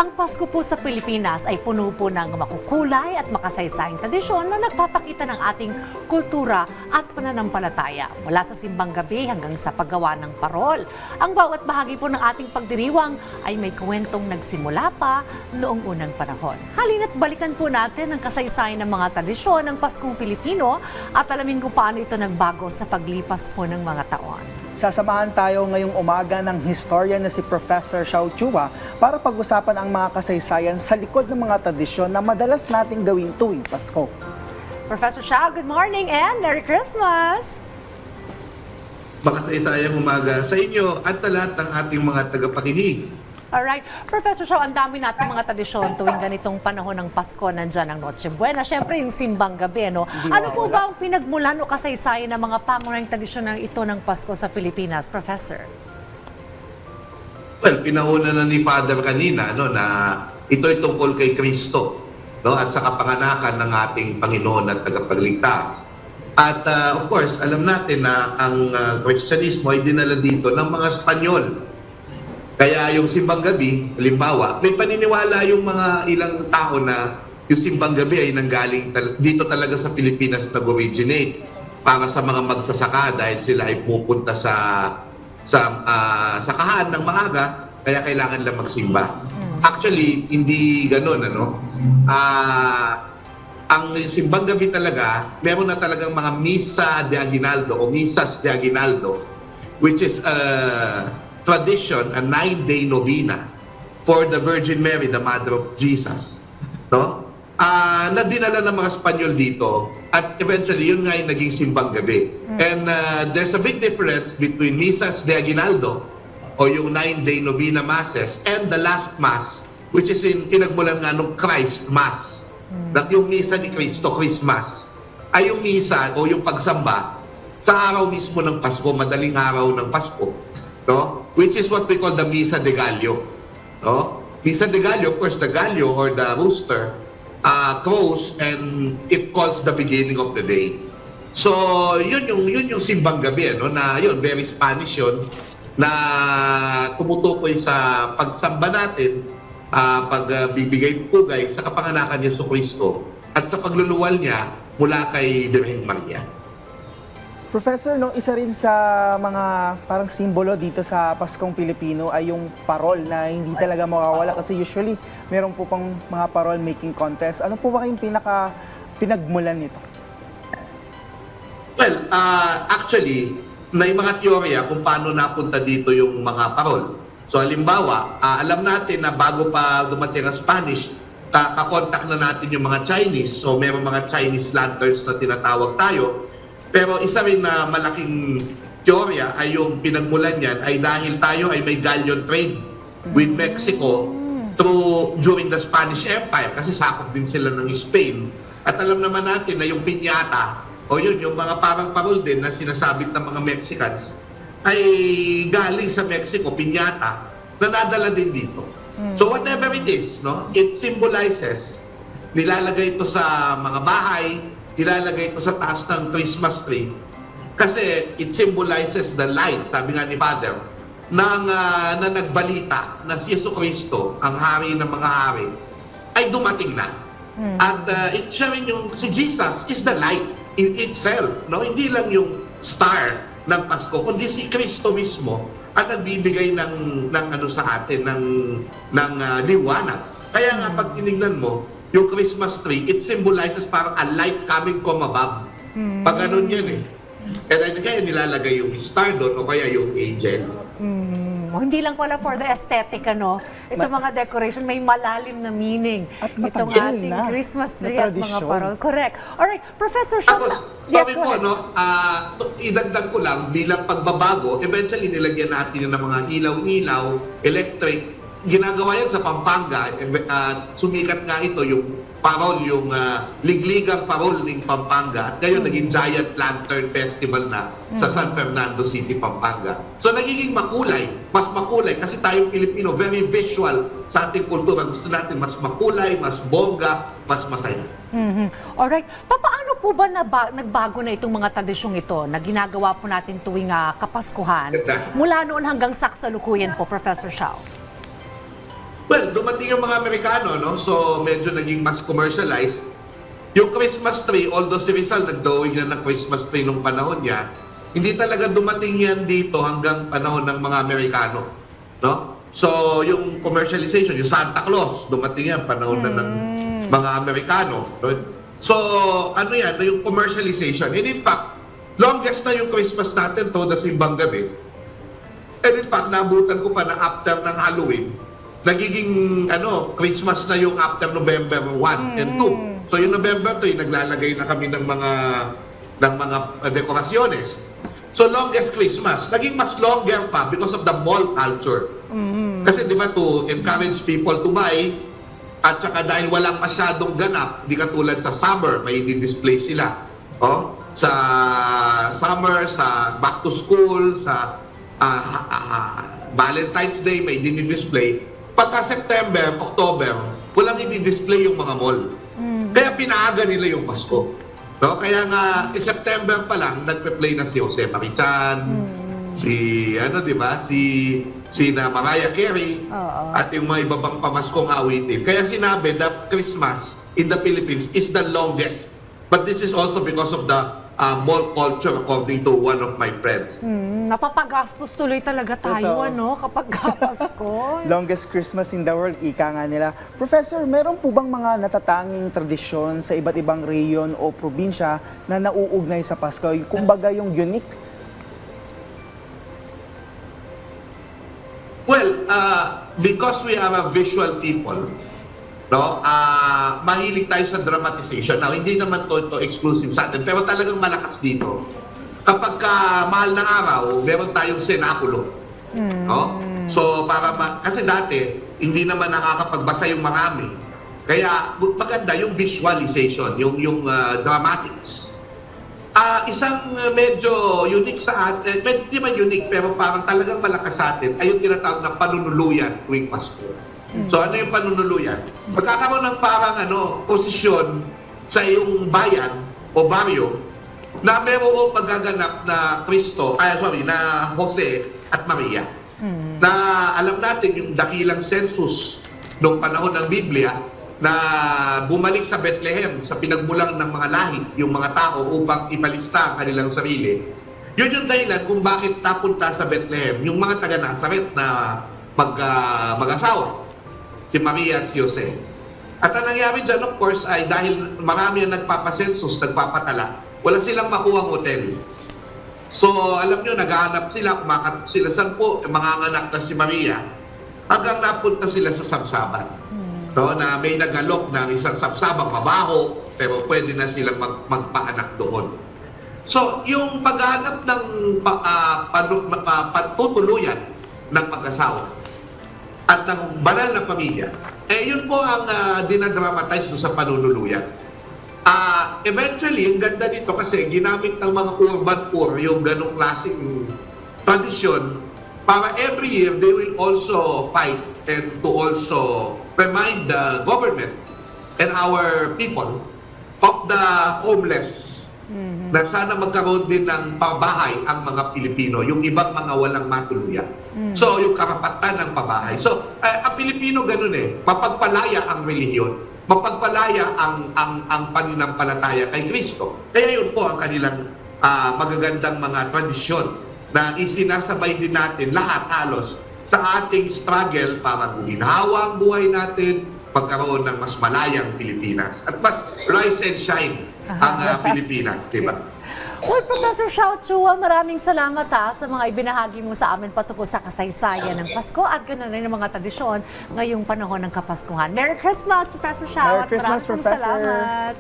Ang Pasko po sa Pilipinas ay puno po ng makukulay at makasaysayang tradisyon na nagpapakita ng ating kultura at pananampalataya. Mula sa simbang gabi hanggang sa paggawa ng parol. Ang bawat bahagi po ng ating pagdiriwang ay may kwentong nagsimula pa noong unang panahon. Halina't balikan po natin ang kasaysayan ng mga tradisyon ng Paskong Pilipino at alamin kung paano ito nagbago sa paglipas po ng mga taon. Sasamahan tayo ngayong umaga ng historian na si Professor Xiao Chua para pag-usapan ang mga kasaysayan sa likod ng mga tradisyon na madalas nating gawin tuwing Pasko. Professor Xiao, good morning and Merry Christmas! Makasaysayang umaga sa inyo at sa lahat ng ating mga tagapakinig. Alright. Professor Xiao, ang dami natin mga tradisyon tuwing ganitong panahon ng Pasko. Nandyan ang Noche Buena. Siyempre, yung simbang gabi, no? Ano po ba ang pinagmulan o kasaysayan ng mga pangunahing tradisyon ng ito ng Pasko sa Pilipinas, Professor? Well, pinauna na ni Father kanina no, na ito'y tungkol kay Kristo, no, at sa kapanganakan ng ating Panginoon at tagapagligtas. At of course, alam natin na ang Kristyanismo ay dinala dito ng mga Espanyol. Kaya yung simbang gabi, halimbawa, may paniniwala yung mga ilang tao na yung simbang gabi ay nanggaling dito talaga sa Pilipinas nag-originate para sa mga magsasaka dahil sila ay pupunta sa sakahan ng maaga, kaya kailangan lang magsimba. Actually, hindi ganoon, ano? Ang simbang gabi talaga, meron na talagang mga misa de aguinaldo o misas de aguinaldo, which is tradition, a 9-day novena for the Virgin Mary, the Mother of Jesus. No? Na dinala ng mga Espanyol dito at eventually yun nga yung naging simbang gabi. And there's a big difference between Misas de Aguinaldo o yung 9-day novena masses and the last mass, which is pinagmulan nga nung Christ Mass. That yung misa ni Cristo, Christmas, ay yung misa o yung pagsamba sa araw mismo ng Pasko, madaling araw ng Pasko. No? Which is what we call the Misa de Gallo. No? Misa de Gallo, of course, the gallo or the rooster crows and it calls the beginning of the day. So, yun yung simbang gabi, no? Na yun, very Spanish yun, na tumutukoy sa pagsamba natin, pagbibigay pugay sa kapanganakan ni Jesucristo at sa pagluluwal niya mula kay Birheng Maria. Professor, no, isa rin sa mga parang simbolo dito sa Paskong Pilipino ay yung parol na hindi talaga mawawala kasi usually meron po pang mga parol making contest. Ano po ba kayong pinagmulan nito? Well, actually, may mga teorya kung paano napunta dito yung mga parol. So, halimbawa, alam natin na bago pa dumating ang Spanish, kakontak na natin yung mga Chinese. So, meron mga Chinese lanterns na tinatawag tayo. Pero isa rin na malaking teorya ay yung pinagmulan niyan ay dahil tayo ay may galleon trade with Mexico during the Spanish Empire kasi sakop din sila ng Spain. At alam naman natin na yung piñata o yun, yung mga parang parol din na sinasabit ng mga Mexicans ay galing sa Mexico, piñata, na nadala din dito. So whatever it is, no, it symbolizes, nilalagay ito sa mga bahay, ilalagay ito sa taas ng Christmas tree kasi it symbolizes the light, sabi nga ni Father, na nagbalita na si Jesucristo, ang hari ng mga hari, ay dumating na. At it's showing yung si Jesus is the light in itself, no? Hindi lang yung star ng Pasko, kundi si Kristo mismo ang nagbibigay ng ano sa atin ng liwanag. Kaya nga pag tinignan mo yung Christmas tree, it symbolizes parang a light coming from above. Pag ganun yan eh. And kaya nilalagay yung star doon o kaya yung angel. Hindi lang pala for the aesthetic, ano? Ito mga decoration, may malalim na meaning. At itong matagal ating na Christmas tree na at mga tradisyon. parol. Correct. Alright, Professor Xiao. Tapos, Yes, sabi go ko, ahead. no, idagdag ko lang, bilang pagbabago, eventually nilagyan natin yun ng mga ilaw-ilaw, electric. Ginagawa yan sa Pampanga. Sumikat nga ito yung parol, yung ligligang parol ng Pampanga. At ngayon, naging Giant Lantern Festival na sa San Fernando City, Pampanga. So, nagiging makulay. Mas makulay. Kasi tayong Pilipino, very visual sa ating kultura. Gusto natin mas makulay, mas bongga, mas masaya. Alright. Paano po ba nagbago na itong mga tradisyong ito na ginagawa po natin tuwing Kapaskuhan? Mula noon hanggang sa kasalukuyan po, Professor Xiao. Well, dumating yung mga Amerikano, no? So, medyo naging mas commercialized. Yung Christmas tree, although si Rizal nag-drawing na ng Christmas tree nung panahon niya, hindi talaga dumating yan dito hanggang panahon ng mga Amerikano, no? So, yung commercialization, yung Santa Claus, dumating yan panahon na ng mga Amerikano. No? So, ano yan, yung commercialization. And in fact, longest na yung Christmas natin to, na simbang gabi. And in fact, nabutan ko pa na after ng Halloween, nagiging Christmas na yung after November 1 and 2. So yung November 2, naglalagay na kami ng mga dekorasyones. So longest Christmas, naging mas longer pa because of the mall culture. Kasi di ba, to encourage people to buy, at saka dahil walang masyadong ganap, di katulad sa summer, may display sila. Oh, sa summer, sa back to school, sa Valentine's Day, may dinidisplay. Pagka September, October, walang i-display yung mga mall. Kaya pinaaga nila yung Pasko. No? Kaya nga, September pa lang, nagpe-play na si Jose Marichan, si na Mariah Carey, at yung mga ibang pamaskong awitin. Kaya sinabi that Christmas in the Philippines is the longest. But this is also because of the mall culture, according to one of my friends. Napapagastos tuloy talaga tayo, Totoo. kapag Pasko. Longest Christmas in the world, ika nga nila. Professor, meron po bang mga natatanging tradisyon sa iba't ibang reyon o probinsya na nauugnay sa Pasko? Kumbaga yung unique? Well, because we are a visual people, no? Mahilig tayo sa dramatization. Now, hindi naman to exclusive sa atin, pero talagang malakas dito. Kapag mahal ng araw, meron tayong senakulo. No? So, kasi dati, hindi naman nakakapagbasa yung marami. Kaya, maganda yung visualization, yung dramatics. Isang medyo unique sa atin, hindi man unique, pero parang talagang malakas sa atin, ay yung tinatawag na panunuluyan tuwing Pasko. So ano yung panunuluyan? Magkakaroon ng parang posisyon sa iyong bayan o baryo na mayroong magaganap na na Jose at Maria. Na alam natin yung dakilang census noong panahon ng Biblia na bumalik sa Bethlehem, sa pinagmulan ng mga lahi, yung mga tao upang ipalista ang kanilang sarili. Yun yung dahilan kung bakit napunta sa Bethlehem yung mga taga-Nazaret na mag-asawa, si Maria at si Jose. At ang nangyari dyan, of course, ay dahil marami ang nagpapasensus, nagpapatala, wala silang makuha hotel. So, alam nyo, naghahanap sila, kumakat sila, saan po, manganganak na si Maria, hanggang napunta sila sa sabsaban. No, na may nagalok ng isang sabsabang mabaho, pero pwede na silang magpaanak doon. So, yung paghahanap ng patutuluyan ng mag-asawa at ng banal na pamilya, yun po ang dinadramatize doon sa panunuluyan. Eventually, ang ganda dito kasi ginamit ng mga urban poor yung ganong klaseng tradisyon para every year they will also fight and to also remind the government and our people of the homeless na sana magkaroon din ng pabahay ang mga Pilipino, yung ibang mga walang matuluyan. So, yung karapatan ng pabahay. So, ang Pilipino ganun mapagpalaya ang relihiyon, mapagpalaya ang paninampalataya kay Kristo. Kaya yun po ang kanilang magagandang mga tradisyon na isinasabay din natin lahat halos sa ating struggle para guminhawa ang buhay natin, pagkaroon ng mas malayang Pilipinas at mas rise and shine ang Pilipinas, di ba? Well, Professor Xiao Chua, maraming salamat sa mga ibinahagi mo sa amin patungkol sa kasaysayan ng Pasko at ganoon rin ang mga tradisyon ngayong panahon ng Kapaskuhan. Merry Christmas, Professor Xiao! Merry Christmas, at maraming Professor. salamat!